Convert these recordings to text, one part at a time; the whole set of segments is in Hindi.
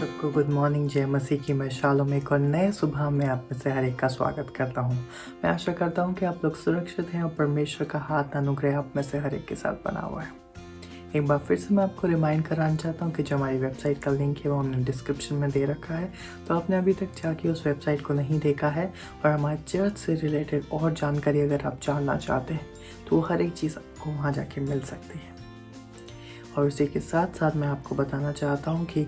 सबको गुड मॉर्निंग। जय मसीह की मशालों में एक और नए सुबह में आप में से हर एक का स्वागत करता हूं। मैं आशा करता हूं कि आप लोग सुरक्षित हैं और परमेश्वर का हाथ अनुग्रह आप में से हर एक के साथ बना हुआ है। एक बार फिर से मैं आपको रिमाइंड कराना चाहता हूं कि जो हमारी वेबसाइट का लिंक है वो हमने डिस्क्रिप्शन में दे रखा है, तो आपने अभी तक जाके उस वेबसाइट को नहीं देखा है और हमारे चर्च से रिलेटेड और जानकारी अगर आप जानना चाहते हैं तो हर एक चीज़ आपको वहाँ जाके मिल सकती है। और इसी के साथ साथ मैं आपको बताना चाहता हूँ कि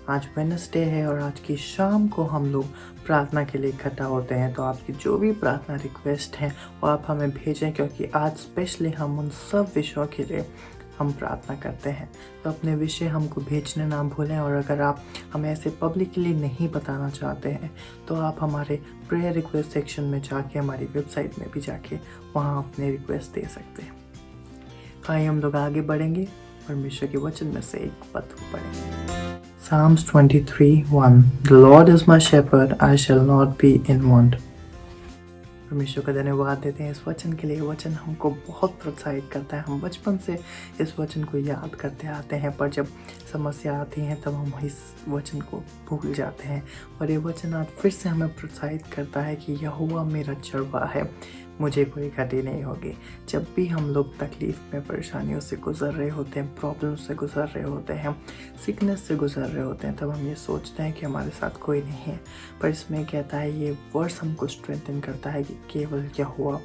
आज वेडनेसडे है और आज की शाम को हम लोग प्रार्थना के लिए इकट्ठा होते हैं। तो आपकी जो भी प्रार्थना रिक्वेस्ट हैं वो आप हमें भेजें, क्योंकि आज स्पेशली हम उन सब विषयों के लिए हम प्रार्थना करते हैं। तो अपने विषय हमको भेजने ना भूलें। और अगर आप हमें ऐसे पब्लिकली नहीं बताना चाहते हैं तो आप हमारे प्रेयर रिक्वेस्ट सेक्शन में जाके हमारी वेबसाइट में भी जाके वहाँ अपने रिक्वेस्ट दे सकते हैं। आइए हम लोग आगे बढ़ेंगे, परमेश्वर के वचन में से एक पद पढ़ेंगे। Psalms 23:1 The Lord is my shepherd, I shall not be in want. परमेश्वर का धन्यवाद देते हैं इस वचन के लिए। वचन हमको बहुत प्रोत्साहित करता है। हम बचपन से इस वचन को याद करते आते हैं, पर जब समस्या आती है तब हम इस वचन को भूल जाते हैं। और ये वचन आज फिर से हमें प्रोत्साहित करता है कि यहोवा मेरा चरवाहा है, मुझे कोई घटी नहीं होगी। जब भी हम लोग तकलीफ में परेशानियों से गुजर रहे होते हैं, प्रॉब्लम से गुजर रहे होते हैं, सिकनेस से गुजर रहे होते हैं, तब हम ये सोचते हैं कि हमारे साथ कोई नहीं है। पर इसमें कहता है, ये वर्स हमको स्ट्रेंथन करता है कि केवल यहोवा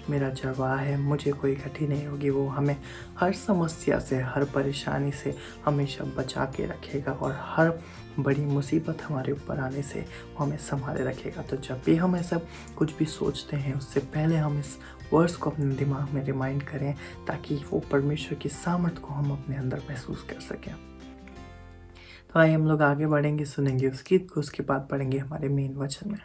मेरा चरवाहा है, मुझे कोई घटी नहीं होगी। वो हमें हर समस्या से, हर परेशानी से हमेशा बचा के रखेगा और हर बड़ी मुसीबत हमारे ऊपर आने से वो हमें संभाले रखेगा। तो जब भी हम ऐसा कुछ भी सोचते हैं उससे पहले हम इस वर्ड्स को अपने दिमाग में रिमाइंड करें, ताकि वो परमेश्वर की सामर्थ को हम अपने अंदर महसूस कर सकें। तो आइए हम लोग आगे बढ़ेंगे, सुनेंगे उस गीत को, उसके बाद पढ़ेंगे हमारे मेन वचन में।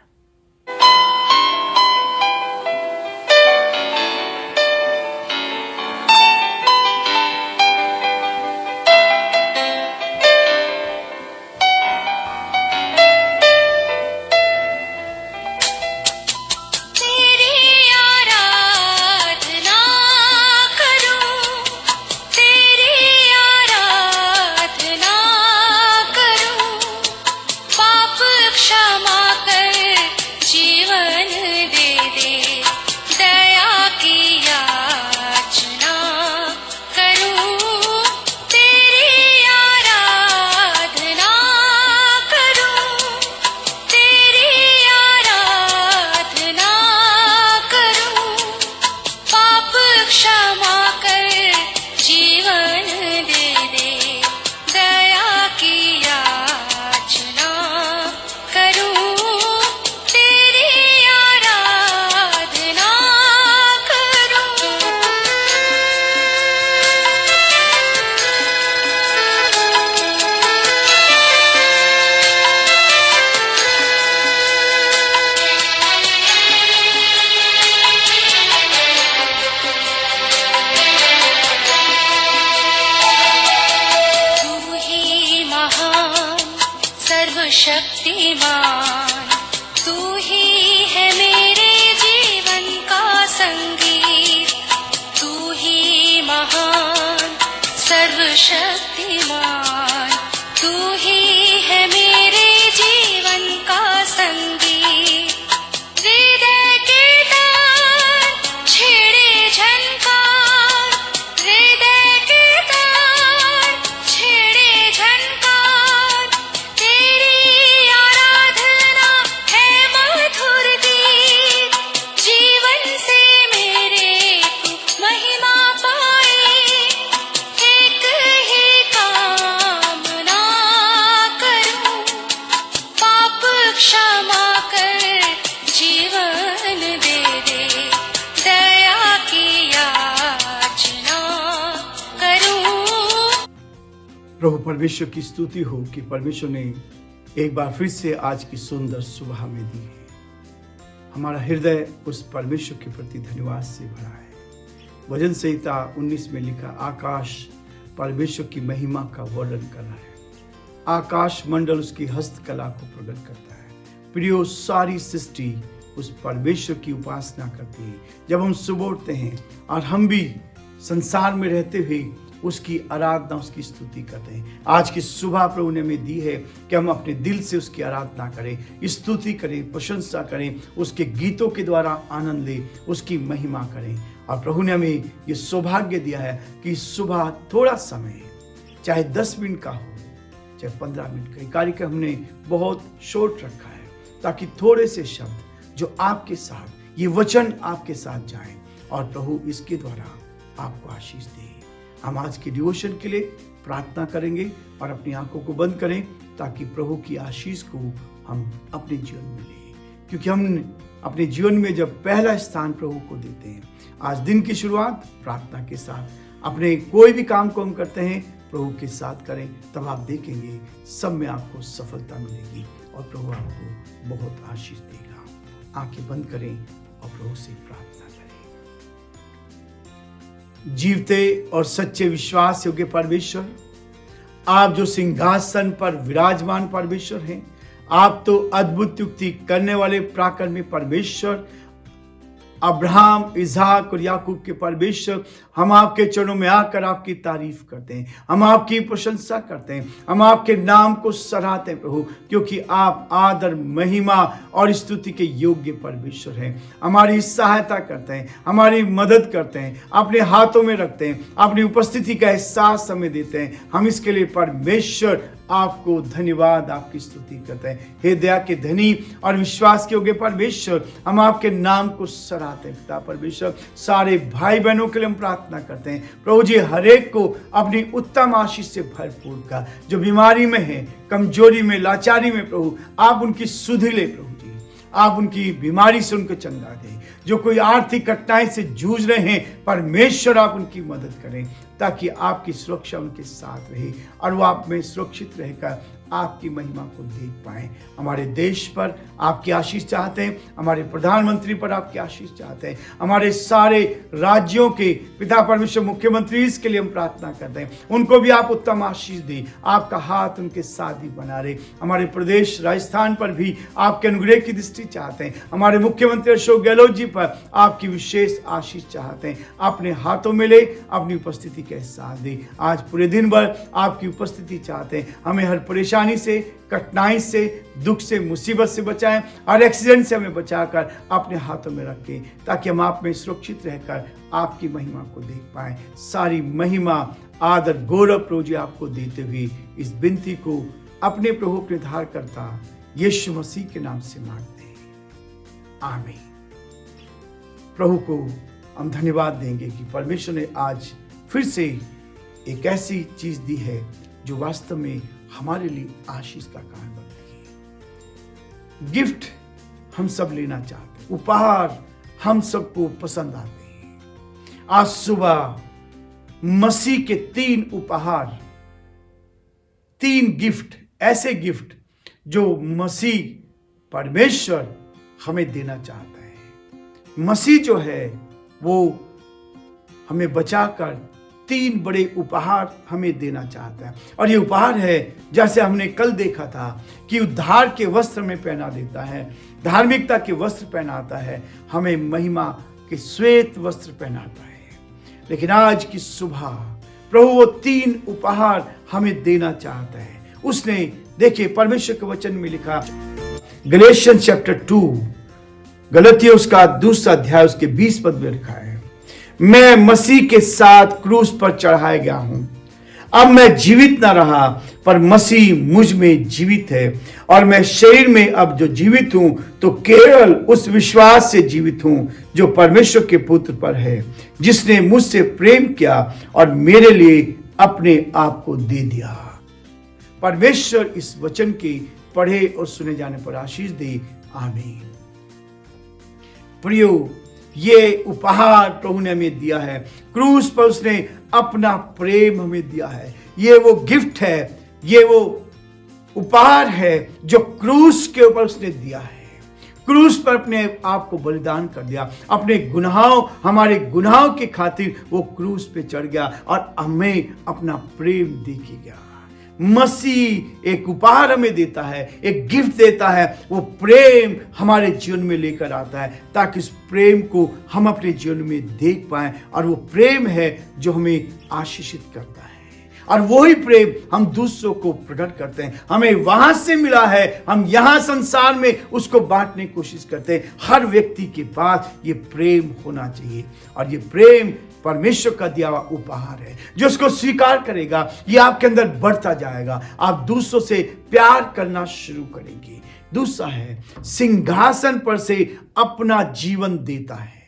शक्तिमान तू ही है मेरे जीवन का संगीत, तू ही महान सर्वशक्तिमान, तू ही है मेरे जीवन का संगीत। हृदय के तार छेड़े झनकार, हृदय के तार छेड़े झनकार, तेरी आराधना है मधुर गीत, जीवन से मेरे तू महिमा पाए। एक ही कामना करूं, पाप क्षमा कर जीवन दे दे, दया की याचना करूं। प्रभु परमेश्वर की स्तुति हो कि परमेश्वर ने एक बार फिर से आज की सुंदर सुबह में दी है। हमारा हृदय उस परमेश्वर के प्रति धन्यवाद से भरा है। भजन संहिता 19 में लिखा, आकाश परमेश्वर की महिमा का वर्णन कर रहा है। आकाश मंडल उसकी हस्तकला को प्रकट करता है। प्रियो, सारी सृष्टि उस परमेश्वर की उपासना करती है। जब हम सुबह उठते हैं और हम भी संसार में रहते हुए उसकी आराधना, उसकी स्तुति करते हैं। आज की सुबह प्रभु ने हमें दी है कि हम अपने दिल से उसकी आराधना करें, स्तुति करें, प्रशंसा करें, उसके गीतों के द्वारा आनंद लें, उसकी महिमा करें। और प्रभु ने हमें ये सौभाग्य दिया है कि सुबह थोड़ा समय, चाहे 10 मिनट का हो, चाहे 15 मिनट का, कार्यक्रम हमने बहुत शॉर्ट रखा है ताकि थोड़े से शब्द जो आपके साथ, ये वचन आपके साथ जाएं और प्रभु इसके द्वारा आपको आशीष दे। हम आज के डिवोशन के लिए प्रार्थना करेंगे और अपनी आंखों को बंद करें ताकि प्रभु की आशीष को हम अपने जीवन में लें, क्योंकि हम अपने जीवन में जब पहला स्थान प्रभु को देते हैं। आज दिन की शुरुआत प्रार्थना के साथ, अपने कोई भी काम को हम करते हैं प्रभु के साथ करें, तब आप देखेंगे सब में आपको सफलता मिलेगी और प्रभु आपको बहुत आशीष देगा। आंखें बंद करें और प्रभु से प्रार्थना करें। जीवते और सच्चे विश्वास योग्य परमेश्वर, आप जो सिंहासन पर विराजमान परमेश्वर हैं, आप तो अद्भुत युक्ति करने वाले पराक्रमी परमेश्वर, अब्राहम, इसहाक और याकूब के परमेश्वर, हम आपके चरणों में आकर आपकी तारीफ करते हैं, हम आपकी प्रशंसा करते हैं, हम आपके नाम को सराहते हैं प्रभु, क्योंकि आप आदर, महिमा और स्तुति के योग्य परमेश्वर हैं। हमारी सहायता करते हैं, हमारी मदद करते हैं, अपने हाथों में रखते हैं, अपनी उपस्थिति का एहसास हमें देते हैं। हम इसके लिए परमेश्वर आपको धन्यवाद, आपकी स्तुति करते हैं। हे दया के धनी और विश्वास के योग्य परमेश्वर, हम आपके नाम को सराहते हैं। पिता परमेश्वर, सारे भाई बहनों के लिए हम प्रार्थना करते हैं प्रभु जी, हर एक को अपनी उत्तम आशीष से भरपूर का, जो बीमारी में है, कमजोरी में, लाचारी में, प्रभु आप उनकी सुधि ले प्रभु जी, आप उनकी बीमारी से उनको चंगा दें। जो कोई आर्थिक कठिनाई से जूझ रहे हैं, परमेश्वर आप उनकी मदद करें ताकि आपकी सुरक्षा उनके साथ रहे और वो आप में सुरक्षित रहकर आपकी महिमा को देख पाए। हमारे देश पर आपकी आशीष चाहते हैं, हमारे प्रधानमंत्री पर आपकी आशीष चाहते हैं, हमारे सारे राज्यों के पिता परमेश्वर मुख्यमंत्री के लिए हम प्रार्थना करते हैं, उनको भी आप उत्तम आशीष दें, आपका हाथ उनके साथ ही बना रहे। हमारे प्रदेश राजस्थान पर भी आपके अनुग्रह की दृष्टि चाहते हैं, हमारे मुख्यमंत्री अशोक गहलोत जी पर आपकी विशेष आशीष चाहते हैं। अपने हाथों में ले, अपनी उपस्थिति के एहसास दे। आज पूरे दिन भर आपकी उपस्थिति चाहते हैं, हमें हर परेशानी से, कठिनाई से, दुख से, मुसीबत से बचाएं और एक्सीडेंट से हमें बचाकर अपने हाथों में रखें ताकि हम आप में सुरक्षित रहकर आपकी महिमा को देख पाएं। सारी महिमा, आदर, गौरव प्रभु जी आपको देते हुए इस विनती को अपने प्रभु के उद्धारकर्ता यीशु मसीह के नाम से मांगते हैं, आमीन। प्रभु को हम धन्यवाद देंगे कि परमेश्वर ने आज फिर से एक ऐसी चीज दी है जो वास्तव में हमारे लिए आशीष का कारण बनती है। गिफ्ट हम सब लेना चाहते हैं, उपहार हम सबको पसंद आते हैं। आज सुबह मसीह के 3 उपहार, 3 गिफ्ट, ऐसे गिफ्ट जो मसीह परमेश्वर हमें देना चाहता है। मसीह जो है वो हमें बचाकर 3 बड़े उपहार हमें देना चाहता है और ये उपहार है, जैसे हमने कल देखा था कि उद्धार के वस्त्र में पहना देता है, धार्मिकता के वस्त्र पहनाता है, हमें महिमा के श्वेत वस्त्र पहनाता है। लेकिन आज की सुबह प्रभु वो 3 उपहार हमें देना चाहता है। उसने, देखिए परमेश्वर के वचन में लिखा, गलेशियन चैप्टर 2, गलतियों उसका 2 अध्याय उसके 20 पद में लिखा है, मैं मसीह के साथ क्रूस पर चढ़ाया गया हूं। अब मैं जीवित न रहा, पर मसीह मुझ में जीवित है और मैं शरीर में अब जो जीवित हूं तो केवल उस विश्वास से जीवित हूं जो परमेश्वर के पुत्र पर है, जिसने मुझसे प्रेम किया और मेरे लिए अपने आप को दे दिया। परमेश्वर इस वचन के पढ़े और सुने जाने पर आशीष दे, आमीन। प्रियो, ये उपहार प्रभु ने हमें दिया है। क्रूस पर उसने अपना प्रेम हमें दिया है। ये वो गिफ्ट है, ये वो उपहार है जो क्रूस के ऊपर उसने दिया है। क्रूस पर अपने आप को बलिदान कर दिया, अपने गुनाहों, हमारे गुनाहों की खातिर वो क्रूस पे चढ़ गया और हमें अपना प्रेम दे के गया। मसीह एक उपहार हमें देता है, एक गिफ्ट देता है, वो प्रेम हमारे जीवन में लेकर आता है ताकि उस प्रेम को हम अपने जीवन में देख पाएं। और वो प्रेम है जो हमें आशीषित करता है, और वही प्रेम हम दूसरों को प्रकट करते हैं। हमें वहां से मिला है, हम यहां संसार में उसको बांटने की कोशिश करते हैं। हर व्यक्ति के पास ये प्रेम होना चाहिए, और ये प्रेम परमेश्वर का दिया हुआ उपहार है। जो उसको स्वीकार करेगा, ये आपके अंदर बढ़ता जाएगा, आप दूसरों से प्यार करना शुरू करेंगे। दूसरा है, सिंहासन पर से अपना जीवन देता है।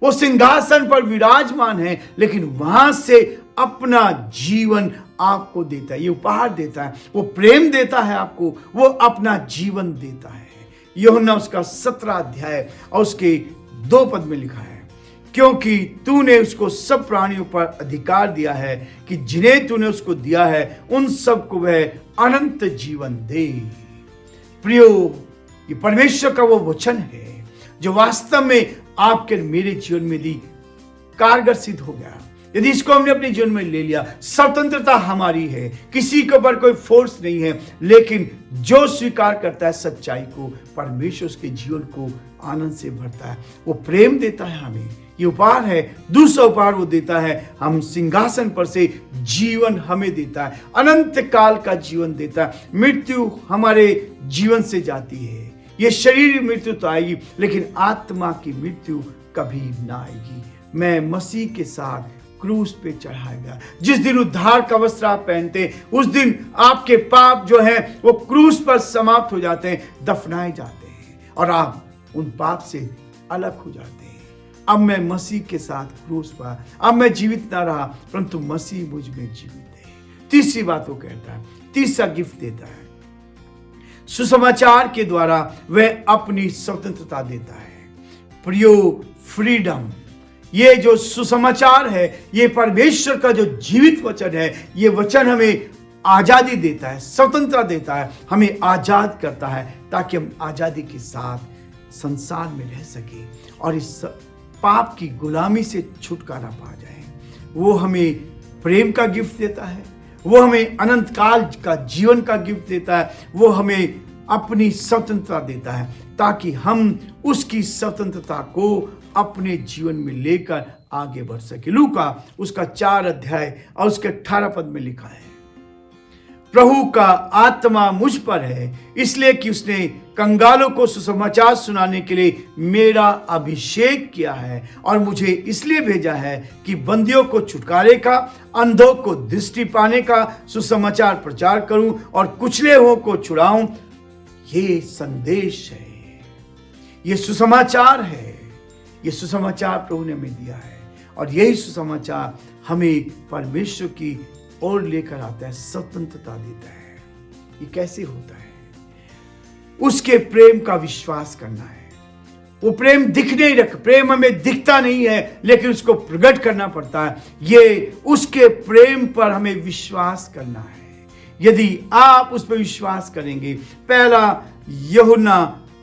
वो सिंहासन पर विराजमान है, लेकिन वहां से अपना जीवन आपको देता है, ये उपहार देता है। वो प्रेम देता है आपको, वो अपना जीवन देता है। यूहन्ना उसका 17 अध्याय और उसके 2 पद में लिखा है, क्योंकि तूने उसको सब प्राणियों पर अधिकार दिया है कि जिन्हें तूने उसको दिया है उन सबको वह अनंत जीवन दे। प्रियो, ये परमेश्वर का वो वचन है जो वास्तव में आपके मेरे जीवन में दी कारगर सिद्ध हो गया। यदि इसको हमने अपने जीवन में ले लिया, स्वतंत्रता हमारी है, किसी के ऊपर कोई फोर्स नहीं है, लेकिन जो स्वीकार करता है सच्चाई को, परमेश्वर उसके जीवन को आनंद से भरता है। वो प्रेम देता है हमें, ये उपहार है। दूसरा उपहार वो देता है, हम सिंहासन पर से जीवन हमें देता है, अनंत काल का जीवन देता है। मृत्यु हमारे जीवन से जाती है, ये शरीर मृत्यु तो आएगी, लेकिन आत्मा की मृत्यु कभी ना आएगी। मैं मसीह के साथ क्रूस पे चढ़ाया गया। जिस दिन उद्धार का वस्त्र आप पहनते हैं, उस दिन आपके पाप जो है वो क्रूस पर समाप्त हो जाते हैं, दफनाए जाते हैं, और आप उन पाप से अलग हो जाते हैं। अब मैं मसीह के साथ क्रूस पर, अब मैं जीवित ना रहा, परंतु मसीह मुझ में जीवित है। तीसरी बात वो कहता है, तीसरा गिफ्ट देता है, सुसमाचार के द्वारा वह अपनी स्वतंत्रता देता है। प्रियो, फ्रीडम, ये जो सुसमाचार है, ये परमेश्वर का जो जीवित वचन है, ये वचन हमें आजादी देता है, स्वतंत्रता देता है, हमें आजाद करता है ताकि हम आजादी के साथ संसार में रह सके और इस पाप की गुलामी से छुटकारा पा जाए। वो हमें प्रेम का गिफ्ट देता है, वो हमें अनंत काल का जीवन का गिफ्ट देता है, वो हमें अपनी स्वतंत्रता देता है ताकि हम उसकी स्वतंत्रता को अपने जीवन में लेकर आगे बढ़ सके। लूका उसका 4 अध्याय और उसके 18 पद में लिखा है, प्रभु का आत्मा मुझ पर है, इसलिए कि उसने कंगालों को सुसमाचार सुनाने के लिए मेरा अभिषेक किया है, और मुझे इसलिए भेजा है कि बंदियों को छुटकारे का, अंधों को दृष्टि पाने का सुसमाचार प्रचार करूं, और कुचले हुओं को छुड़ाऊं। ये संदेश है, ये सुसमाचार है, ये सुसमाचार प्रभु ने हमें दिया है, और यही सुसमाचार हमें परमेश्वर की ओर लेकर आता है, स्वतंत्रता देता है। ये कैसे होता है? उसके प्रेम का विश्वास करना है। वो प्रेम दिख नहीं रख, प्रेम हमें दिखता नहीं है, लेकिन उसको प्रकट करना पड़ता है। ये उसके प्रेम पर हमें विश्वास करना है। यदि आप उस पर विश्वास करेंगे, पहला यूहन्ना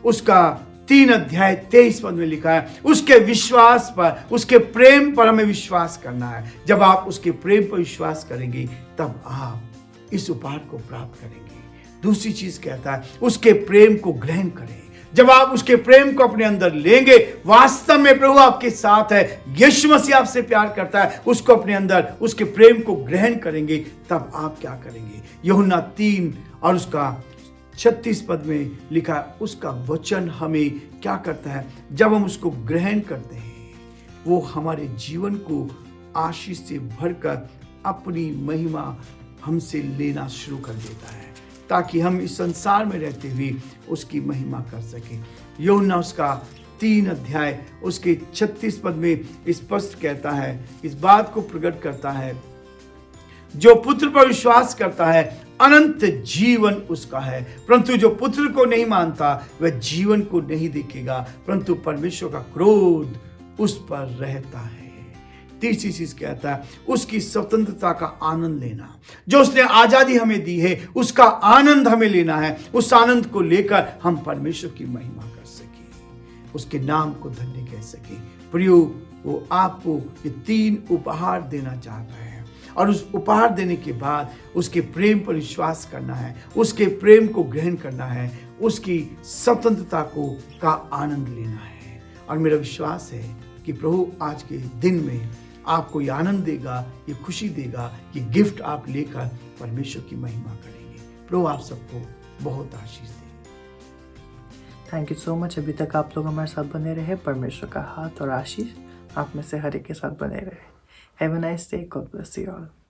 उसका 3 अध्याय 23 पद में लिखा है, उसके विश्वास पर, उसके प्रेम पर हमें विश्वास करना है। जब आप उसके प्रेम पर विश्वास करेंगे, तब आप इस उपहार को प्राप्त करेंगे। दूसरी चीज कहता है, उसके प्रेम को ग्रहण करें। जब आप उसके प्रेम को अपने अंदर लेंगे, वास्तव में प्रभु आपके साथ है, यीशु मसीह आपसे प्यार करता है, उसको अपने अंदर, उसके प्रेम को ग्रहण करेंगे, तब आप क्या करेंगे? यूहन्ना 3 और उसका 36 पद में लिखा, उसका वचन हमें क्या करता है? जब हम उसको ग्रहण करते हैं, वो हमारे जीवन को आशीष से भरकर अपनी महिमा हमसे लेना शुरू कर देता है, ताकि हम इस संसार में रहते हुए उसकी महिमा कर सकें। यूहन्ना उसका 3 अध्याय उसके 36 पद में स्पष्ट कहता है, इस बात को प्रकट करता है, जो पुत्र पर विश्वास करता है अनंत जीवन उसका है, परंतु जो पुत्र को नहीं मानता वह जीवन को नहीं देखेगा, परंतु परमेश्वर का क्रोध उस पर रहता है। तीसरी चीज कहता है, उसकी स्वतंत्रता का आनंद लेना। जो उसने आजादी हमें दी है, उसका आनंद हमें लेना है। उस आनंद को लेकर हम परमेश्वर की महिमा कर सके, उसके नाम को धन्य कह सके। प्रियो, वो आपको ये 3 उपहार देना चाहता है, और उस उपहार देने के बाद उसके प्रेम पर विश्वास करना है, उसके प्रेम को ग्रहण करना है, उसकी स्वतंत्रता का आनंद लेना है। और मेरा विश्वास है कि प्रभु आज के दिन में आपको ये आनंद देगा, ये खुशी देगा, ये गिफ्ट आप लेकर परमेश्वर की महिमा करेंगे। प्रभु आप सबको बहुत आशीष दे। Thank you so much. अभी तक आप लोग हमारे साथ बने रहे। परमेश्वर का हाथ और आशीष आप में से हर एक के साथ बने रहे। Have a nice day. God bless you all.